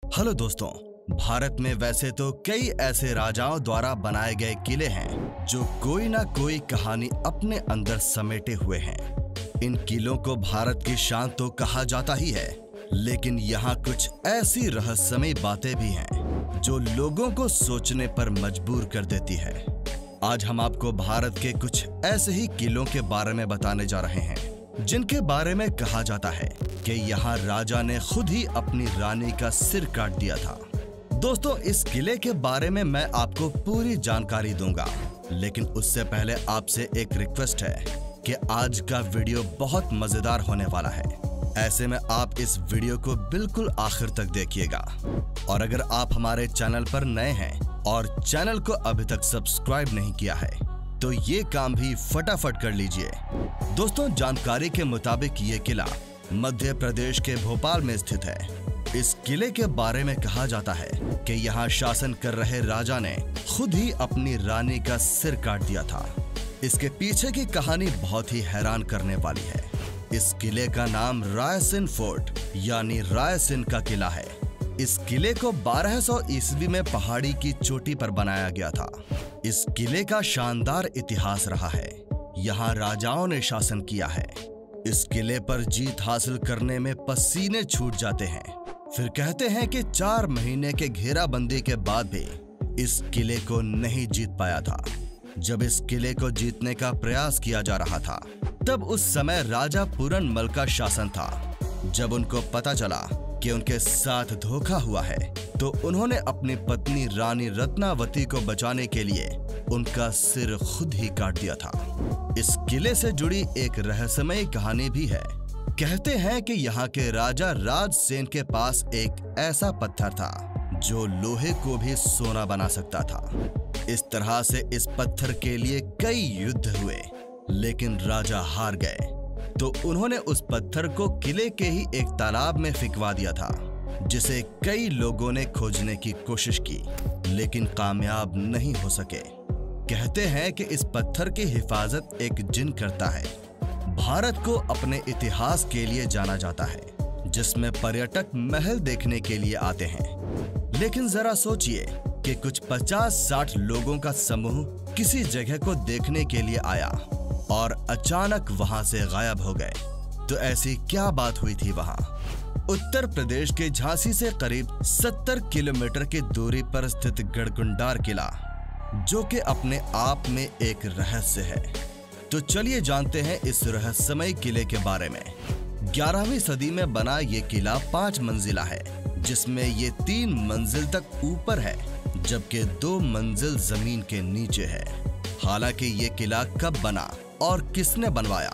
Hello दोस्तों, भारत में वैसे तो कई ऐसे राजाओं द्वारा बनाए गए किले हैं जो कोई ना कोई कहानी अपने अंदर समेटे हुए हैं। इन किलों को भारत की शान तो कहा जाता ही है, लेकिन यहाँ कुछ ऐसी रहस्यमयी बातें भी हैं जो लोगों को सोचने पर मजबूर कर देती है। आज हम आपको भारत के कुछ ऐसे ही किलों के बारे में बताने जा रहे हैं जिनके बारे में कहा जाता है कि यहाँ राजा ने खुद ही अपनी रानी का सिर काट दिया था। दोस्तों, इस किले के बारे में मैं आपको पूरी जानकारी दूंगा, लेकिन उससे पहले आपसे एक रिक्वेस्ट है कि आज का वीडियो बहुत मजेदार होने वाला है। ऐसे में आप इस वीडियो को बिल्कुल आखिर तक देखिएगा। और अगर आप हमारे चैनल पर नए हैं और चैनल को अभी तक सब्सक्राइब नहीं किया है तो ये काम भी फटाफट कर लीजिए। दोस्तों, जानकारी के मुताबिक ये किला मध्य प्रदेश के भोपाल में स्थित है। इस किले के बारे में कहा जाता है कि यहाँ शासन कर रहे राजा ने खुद ही अपनी रानी का सिर काट दिया था। इसके पीछे की कहानी बहुत ही हैरान करने वाली है। इस किले का नाम रायसेन फोर्ट यानी रायसेन का किला है। इस किले को 1200 ईस्वी में पहाड़ी की चोटी पर बनाया गया था। इस किले का शानदार इतिहास रहा है। यहाँ राजाओं ने शासन किया है। इस किले पर जीत हासिल करने में पसीने छूट जाते हैं। फिर कहते हैं कि 4 महीने के घेराबंदी के बाद भी इस किले को नहीं जीत पाया था। जब इस किले को जीतने का प्रयास किया जा रहा था, तब उस समय राजा पूरनमल का शासन था। जब उनको पता चला कि उनके साथ धोखा हुआ है, तो उन्होंने अपनी पत्नी रानी रत्नावती को बचाने के लिए उनका सिर खुद ही काट दिया था। इस किले से जुड़ी एक रहस्यमयी कहानी भी है। कहते हैं कि यहाँ के राजा राजसेन के पास एक ऐसा पत्थर था जो लोहे को भी सोना बना सकता था। इस तरह से इस पत्थर के लिए कई युद्ध हुए, लेकिन राजा हार गए। तो उन्होंने उस पत्थर को किले के ही एक तालाब में फेंकवा दिया था, जिसे कई लोगों ने खोजने की कोशिश की, लेकिन कामयाब नहीं हो सके। कहते हैं कि इस पत्थर की हिफाजत एक जिन करता है। भारत को अपने इतिहास के लिए जाना जाता है, जिसमें पर्यटक महल देखने के लिए आते हैं। लेकिन जरा सोचिए कि कुछ 50-60 लोगों का समूह किसी जगह को देखने के लिए आया और अचानक वहां से गायब हो गए। तो ऐसी क्या बात हुई थी वहां? उत्तर प्रदेश के झांसी से करीब 70 किलोमीटर की दूरी पर स्थित गढ़कुंडार किला, जो कि अपने आप में एक रहस्य है। तो चलिए जानते हैं इस रहस्यमय किले के बारे में। 11वीं सदी में बना ये किला 5 मंजिला है, जिसमें ये 3 मंजिल तक ऊपर है, जबकि 2 मंजिल जमीन के नीचे है। हालांकि ये किला कब बना और किसने बनवाया,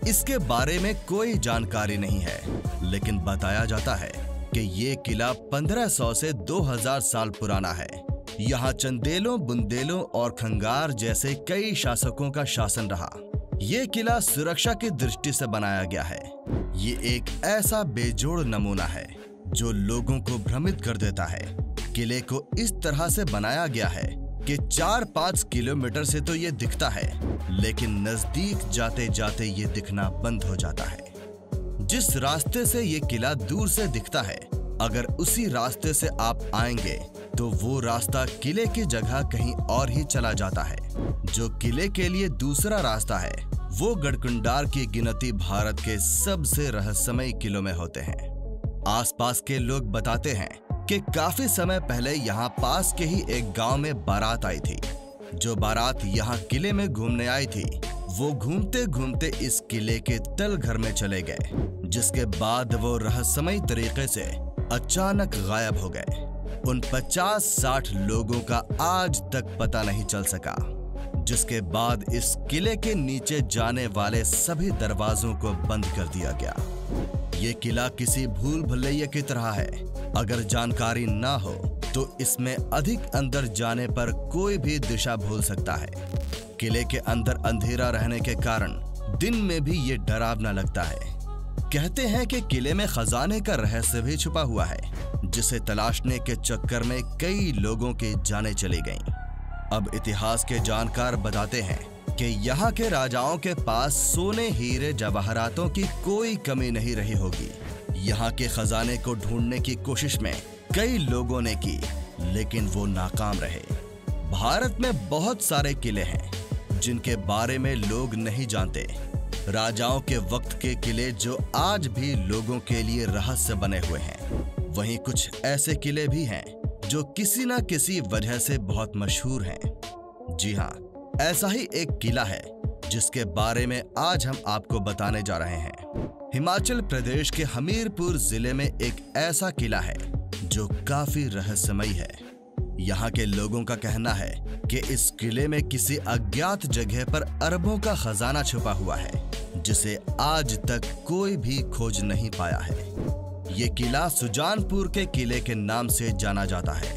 इसके बारे में कोई जानकारी नहीं है, लेकिन बताया जाता है कि ये किला 1500 से 2000 साल पुराना है। यहाँ चंदेलों, बुंदेलों और खंगार जैसे कई शासकों का शासन रहा। ये किला सुरक्षा की दृष्टि से बनाया गया है। ये एक ऐसा बेजोड़ नमूना है जो लोगों को भ्रमित कर देता है। किले को इस तरह से बनाया गया है कि 4-5 किलोमीटर से तो ये दिखता है, लेकिन नजदीक जाते जाते ये दिखना बंद हो जाता है। जिस रास्ते से ये किला दूर से दिखता है, अगर उसी रास्ते से आप आएंगे तो वो रास्ता किले की जगह कहीं और ही चला जाता है। जो किले के लिए दूसरा रास्ता है, वो गढ़कुंडार की गिनती भारत के सबसे रहस्यमयी किलों में होते हैं। आसपास के लोग बताते हैं कि काफी समय पहले यहाँ पास के ही एक गांव में बारात आई थी। जो बारात यहाँ किले में घूमने आई थी, वो घूमते घूमते इस किले के तल घर में चले गए, जिसके बाद वो रहस्यमयी तरीके से अचानक गायब हो गए। उन 50-60 लोगों का आज तक पता नहीं चल सका, जिसके बाद इस किले के नीचे जाने वाले सभी दरवाजों को बंद कर दिया गया। ये किला किसी भूल भुलैया की तरह है। अगर जानकारी ना हो तो इसमें अधिक अंदर जाने पर कोई भी दिशा भूल सकता है। किले के अंदर अंधेरा रहने के कारण दिन में भी ये डरावना लगता है। कहते हैं कि किले में खजाने का रहस्य भी छुपा हुआ है, जिसे तलाशने के चक्कर में कई लोगों की जानें चली गईं। अब इतिहास के जानकार बताते हैं कि यहाँ के राजाओं के पास सोने, हीरे, जवाहरातों की कोई कमी नहीं रही होगी। यहाँ के खजाने को ढूंढने की कोशिश में कई लोगों ने की, लेकिन वो नाकाम रहे। भारत में बहुत सारे किले हैं जिनके बारे में लोग नहीं जानते। राजाओं के वक्त के किले जो आज भी लोगों के लिए रहस्य बने हुए हैं। वहीं कुछ ऐसे किले भी हैं जो किसी न किसी वजह से बहुत मशहूर हैं। जी हाँ, ऐसा ही एक किला है जिसके बारे में आज हम आपको बताने जा रहे हैं। हिमाचल प्रदेश के हमीरपुर जिले में एक ऐसा किला है जो काफी रहस्यमयी है। यहाँ के लोगों का कहना है कि इस किले में किसी अज्ञात जगह पर अरबों का खजाना छुपा हुआ है, जिसे आज तक कोई भी खोज नहीं पाया है। ये किला सुजानपुर के किले के नाम से जाना जाता है।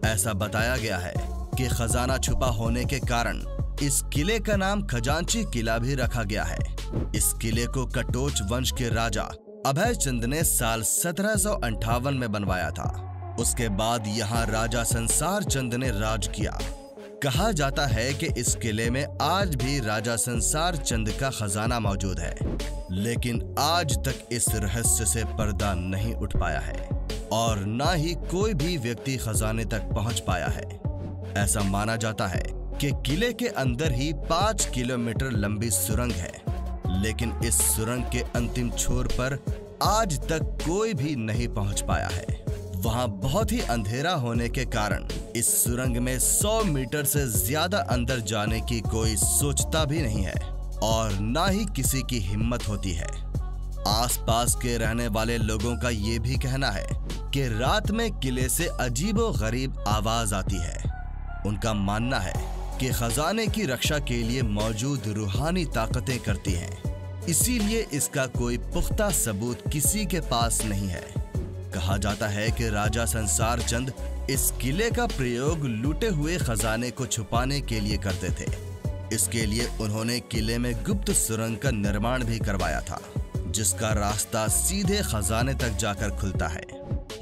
ऐसा बताया गया है कि खजाना छुपा होने के कारण इस किले का नाम खजांची किला भी रखा गया है। इस किले को कटोच वंश के राजा अभय चंद ने साल 1758 में बनवाया था। उसके बाद यहाँ राजा संसार चंद ने राज किया। कहा जाता है कि इस किले में आज भी राजा संसार चंद का खजाना मौजूद है, लेकिन आज तक इस रहस्य से पर्दा नहीं उठ पाया है और ना ही कोई भी व्यक्ति खजाने तक पहुंच पाया है। ऐसा माना जाता है कि किले के अंदर ही 5 किलोमीटर लंबी सुरंग है, लेकिन इस सुरंग के अंतिम छोर पर आज तक कोई भी नहीं पहुंच पाया है। वहां बहुत ही अंधेरा होने के कारण इस सुरंग में 100 मीटर से ज्यादा अंदर जाने की कोई सोचता भी नहीं है और ना ही किसी की हिम्मत होती है। आसपास के रहने वाले लोगों का ये भी कहना है कि रात में किले से अजीबोगरीब आवाज आती है। उनका मानना है कि खजाने की रक्षा के लिए मौजूद रूहानी ताकतें करती हैं, इसीलिए इसका कोई पुख्ता सबूत किसी के पास नहीं है। कहा जाता है कि राजा संसार चंद इस किले का प्रयोग लूटे हुए खजाने को छुपाने के लिए करते थे। इसके लिए उन्होंने किले में गुप्त सुरंग का निर्माण भी करवाया था, जिसका रास्ता सीधे खजाने तक जाकर खुलता है।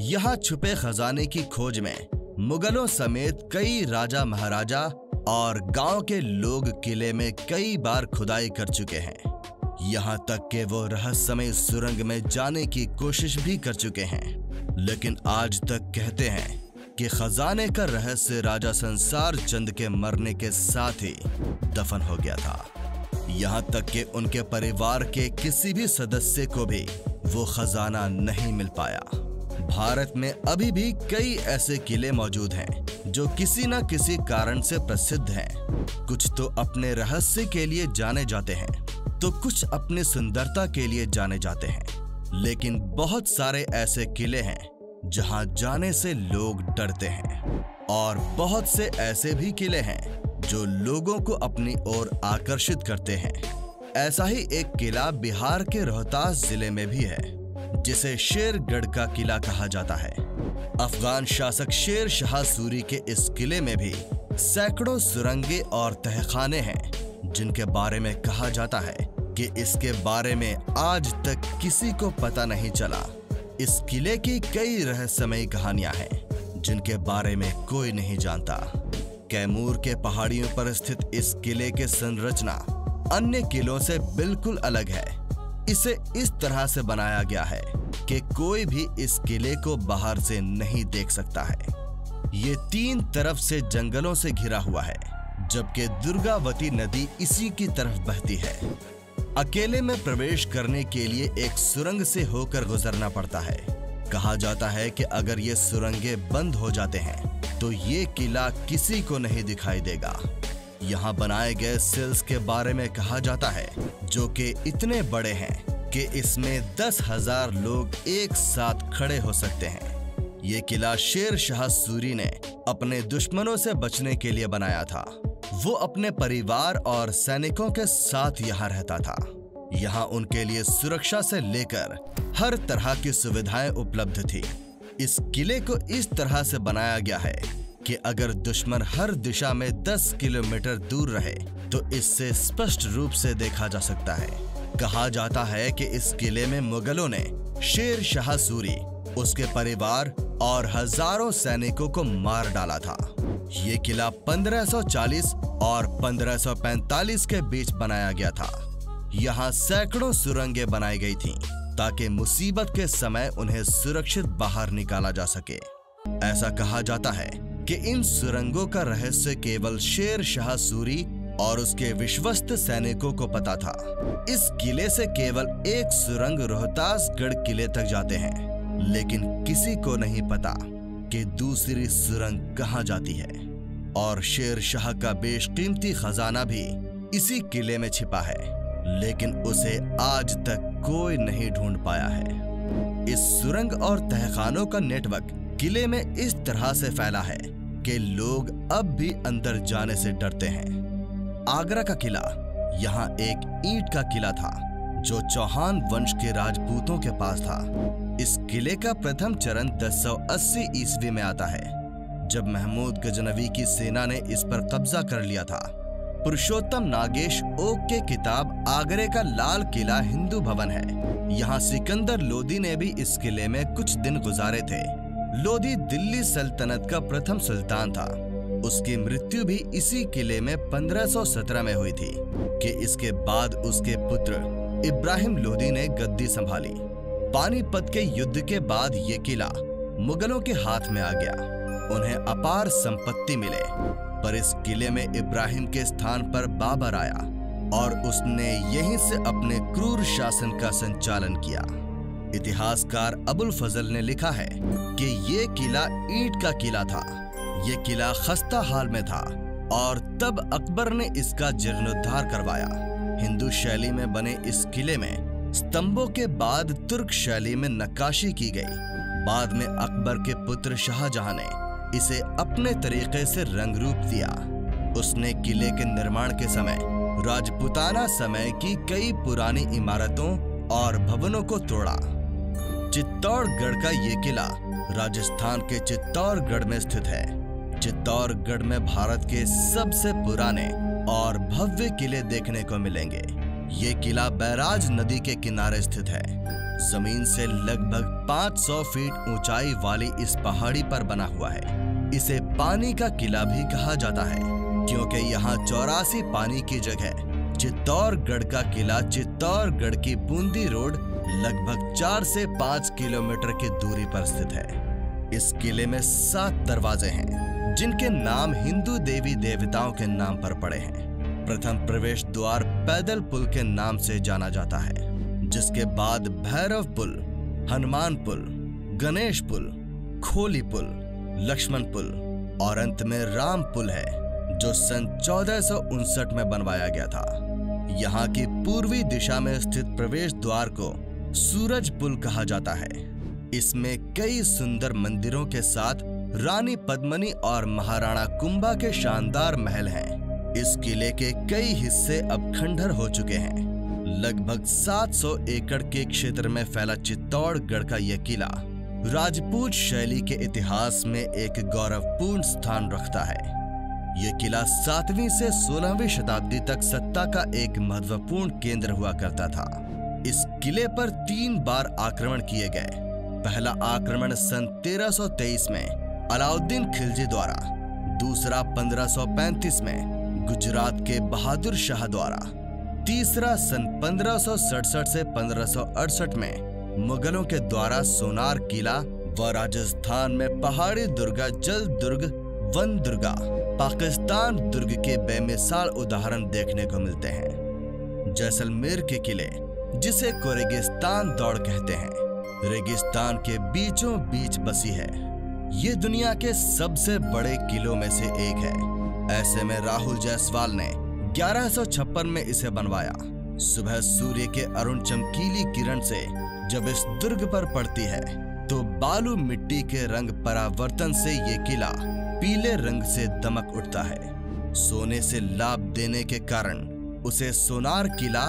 यहाँ छुपे खजाने की खोज में मुगलों समेत कई राजा महाराजा और गांव के लोग किले में कई बार खुदाई कर चुके हैं। यहाँ तक कि वो रहस्यमय सुरंग में जाने की कोशिश भी कर चुके हैं, लेकिन आज तक कहते हैं कि खजाने का रहस्य राजा संसार चंद के मरने के साथ ही दफन हो गया था। यहाँ तक कि उनके परिवार के किसी भी सदस्य को भी वो खजाना नहीं मिल पाया। भारत में अभी भी कई ऐसे किले मौजूद हैं जो किसी न किसी कारण से प्रसिद्ध हैं। कुछ तो अपने रहस्य के लिए जाने जाते हैं, तो कुछ अपनी सुंदरता के लिए जाने जाते हैं। लेकिन बहुत सारे ऐसे किले हैं जहां जाने से लोग डरते हैं, और बहुत से ऐसे भी किले हैं जो लोगों को अपनी ओर आकर्षित करते हैं। ऐसा ही एक किला बिहार के रोहतास जिले में भी है, जिसे शेरगढ़ का किला कहा जाता है। अफगान शासक शेर शाह सूरी के इस किले में भी सैकड़ों सुरंगें और तहखाने हैं, जिनके बारे में कहा जाता है कि इसके बारे में आज तक किसी को पता नहीं चला। इस किले की कई रहस्यमयी कहानियां हैं जिनके बारे में कोई नहीं जानता। कैमूर के पहाड़ियों पर स्थित इस किले की संरचना अन्य किलों से बिल्कुल अलग है। इसे इस तरह से बनाया गया है कि कोई भी इस किले को बाहर से नहीं देख सकता है। ये 3 तरफ से जंगलों से घिरा हुआ है, जबकि दुर्गावती नदी इसी की तरफ बहती है। अकेले में प्रवेश करने के लिए एक सुरंग से होकर गुजरना पड़ता है। कहा जाता है कि अगर ये सुरंगें बंद हो जाते हैं तो ये किला किसी को नहीं दिखाई देगा। यहाँ बनाए गए सिल्स के बारे में कहा जाता है, जो कि इतने बड़े हैं कि इसमें 10,000 लोग एक साथ खड़े हो सकते हैं। ये किला शेर शाह सूरी ने अपने दुश्मनों से बचने के लिए बनाया था। वो अपने परिवार और सैनिकों के साथ यहाँ रहता था। यहाँ उनके लिए सुरक्षा से लेकर हर तरह की सुविधाएं उपलब्ध थी। इस किले को इस तरह से बनाया गया है कि अगर दुश्मन हर दिशा में 10 किलोमीटर दूर रहे तो इससे स्पष्ट रूप से देखा जा सकता है। कहा जाता है कि इस किले में मुगलों ने शेर शाह सूरी, उसके परिवार और हजारों सैनिकों को मार डाला था। ये किला 1540 और 1545 के बीच बनाया गया था। यहाँ सैकड़ों सुरंगें बनाई गई थीं ताकि मुसीबत के समय उन्हें सुरक्षित बाहर निकाला जा सके। ऐसा कहा जाता है कि इन सुरंगों का रहस्य केवल शेर शाह सूरी और उसके विश्वस्त सैनिकों को पता था। इस किले से केवल एक सुरंग रोहतासगढ़ किले तक जाते हैं, लेकिन किसी को नहीं पता कि दूसरी सुरंग कहां जाती है। और शेर शाह का बेशकीमती खजाना भी इसी किले में छिपा है, लेकिन उसे आज तक कोई नहीं ढूंढ पाया है। इस सुरंग और तहखानों का नेटवर्क किले में इस तरह से फैला है कि लोग अब भी अंदर जाने से डरते हैं। आगरा का किला यहाँ एक ईंट का किला था जो चौहान वंश के राजपूतों के पास था। इस किले का प्रथम चरण 1080 ईस्वी में आता है, जब महमूद गजनवी की सेना ने इस पर कब्जा कर लिया था। पुरुषोत्तम नागेश ओक के किताब आगरे का लाल किला हिंदू भवन है। यहाँ सिकंदर लोदी ने भी इस किले में कुछ दिन गुजारे थे। लोदी दिल्ली सल्तनत का प्रथम सुल्तान था। उसकी मृत्यु भी इसी किले में 1517 में हुई थी कि इसके बाद उसके पुत्र इब्राहिम लोदी ने गद्दी संभाली। पानीपत के युद्ध के बाद ये किला मुगलों के हाथ में आ गया। उन्हें अपार संपत्ति मिले, पर इस किले में इब्राहिम के स्थान पर बाबर आया और उसने यहीं से अपने क्रूर शासन का संचालन किया। इतिहासकार अबुल फजल ने लिखा है कि ये किला ईंट का किला था। ये किला खस्ता हाल में था और तब अकबर ने इसका जीर्णोद्धार करवाया। हिंदू शैली में बने इस किले में स्तंभों के बाद तुर्क शैली में नक्काशी की गई। बाद में अकबर के पुत्र शाहजहां ने इसे अपने तरीके से रंग रूप दिया। उसने किले के निर्माण के समय राजपूताना समय की कई पुरानी इमारतों और भवनों को तोड़ा। चित्तौड़गढ़ का ये किला राजस्थान के चित्तौड़गढ़ में स्थित है। चित्तौड़गढ़ में भारत के सबसे पुराने और भव्य किले देखने को मिलेंगे। ये किला बैराज नदी के किनारे स्थित है। जमीन से लगभग 500 फीट ऊंचाई वाली इस पहाड़ी पर बना हुआ है। इसे पानी का किला भी कहा जाता है, क्योंकि यहाँ 84 पानी की जगह चित्तौड़गढ़ का किला चित्तौड़गढ़ की बूंदी रोड लगभग 4 से 5 किलोमीटर की दूरी पर स्थित है। इस किले में 7 दरवाजे हैं, जिनके नाम हिंदू देवी देवताओं के नाम पर पड़े हैं। प्रथम प्रवेश द्वार पैदल पुल के नाम से जाना जाता है, जिसके बाद भैरव पुल, हनुमान पुल, गणेश पुल, खोली पुल, लक्ष्मण पुल और अंत में राम पुल है, जो सन 1459 में बनवाया गया था। यहाँ की पूर्वी दिशा में स्थित प्रवेश द्वार को सूरज पुल कहा जाता है। इसमें कई सुंदर मंदिरों के साथ रानी पद्मनी और महाराणा कुंभा के शानदार महल हैं। इस किले के कई हिस्से अब खंडहर हो चुके हैं। लगभग 700 एकड़ के क्षेत्र में फैला चित्तौड़गढ़ का यह किला राजपूत शैली के इतिहास में एक गौरवपूर्ण स्थान रखता है। यह किला 7वीं से 16वीं शताब्दी तक सत्ता का एक महत्वपूर्ण केंद्र हुआ करता था। इस किले पर 3 बार आक्रमण किए गए। पहला आक्रमण सन 1323 में अलाउद्दीन खिलजी द्वारा, दूसरा 1535 में गुजरात के बहादुर शाह द्वारा, तीसरा सन 1567 से 1568 में मुगलों के द्वारा सोनार किला व राजस्थान में पहाड़ी दुर्गा जल दुर्ग वन दुर्गा पाकिस्तान दुर्ग के बेमिसाल उदाहरण देखने को मिलते हैं। जैसलमेर के किले, जिसे को रेगिस्तान दौड़ कहते हैं, रेगिस्तान के बीचों बीच बसी है। ये दुनिया के सबसे बड़े किलों में से एक है। ऐसे में राहुल जायसवाल ने 1156 में इसे बनवाया। सुबह सूर्य के अरुण चमकीली किरण से जब इस दुर्ग पर पड़ती है तो बालू मिट्टी के रंग परावर्तन से ये किला पीले रंग से दमक उठता है। सोने से लाभ देने के कारण उसे सोनार किला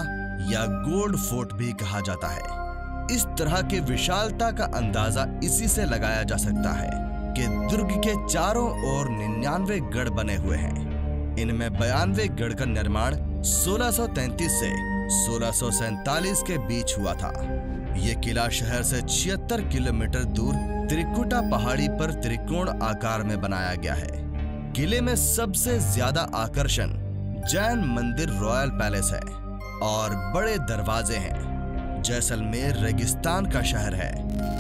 या गोल्ड फोर्ट भी कहा जाता है। इस तरह की विशालता का अंदाजा इसी से लगाया जा सकता है कि दुर्ग के चारों ओर 99 गढ़ बने हुए हैं। इनमें 92 गढ़ का निर्माण 1633 से 1647 के बीच हुआ था। ये किला शहर से 76 किलोमीटर दूर त्रिकुटा पहाड़ी पर त्रिकोण आकार में बनाया गया है। किले में सबसे ज्यादा आकर्षण जैन मंदिर रॉयल पैलेस है और बड़े दरवाजे हैं। जैसलमेर रेगिस्तान का शहर है,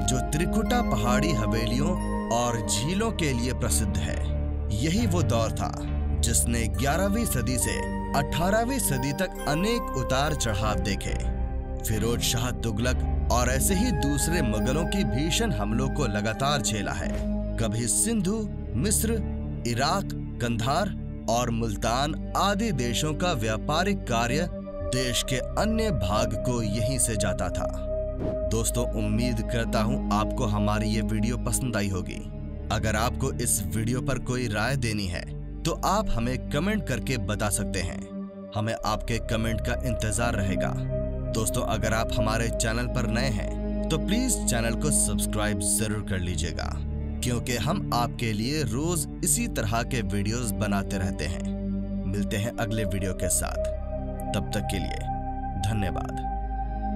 जो त्रिकुटा पहाड़ी हवेलियों और झीलों के लिए प्रसिद्ध है। यही वो दौर था जिसने 11वीं सदी से 18वीं सदी तक अनेक उतार चढ़ाव देखे। फिरोज शाह तुगलक और ऐसे ही दूसरे मुगलों की भीषण हमलों को लगातार झेला है। कभी सिंधु, मिस्र, इराक, कंधार और मुल्तान आदि देशों का व्यापारिक कार्य देश के अन्य भाग को यहीं से जाता था। दोस्तों, उम्मीद करता हूं आपको हमारी ये वीडियो पसंद आई होगी। अगर आपको इस वीडियो पर कोई राय देनी है तो आप हमें कमेंट करके बता सकते हैं। हमें आपके कमेंट का इंतजार रहेगा। दोस्तों, अगर आप हमारे चैनल पर नए हैं तो प्लीज चैनल को सब्सक्राइब जरूर कर लीजिएगा, क्योंकि हम आपके लिए रोज इसी तरह के वीडियोस बनाते रहते हैं। मिलते हैं अगले वीडियो के साथ। तब तक के लिए धन्यवाद।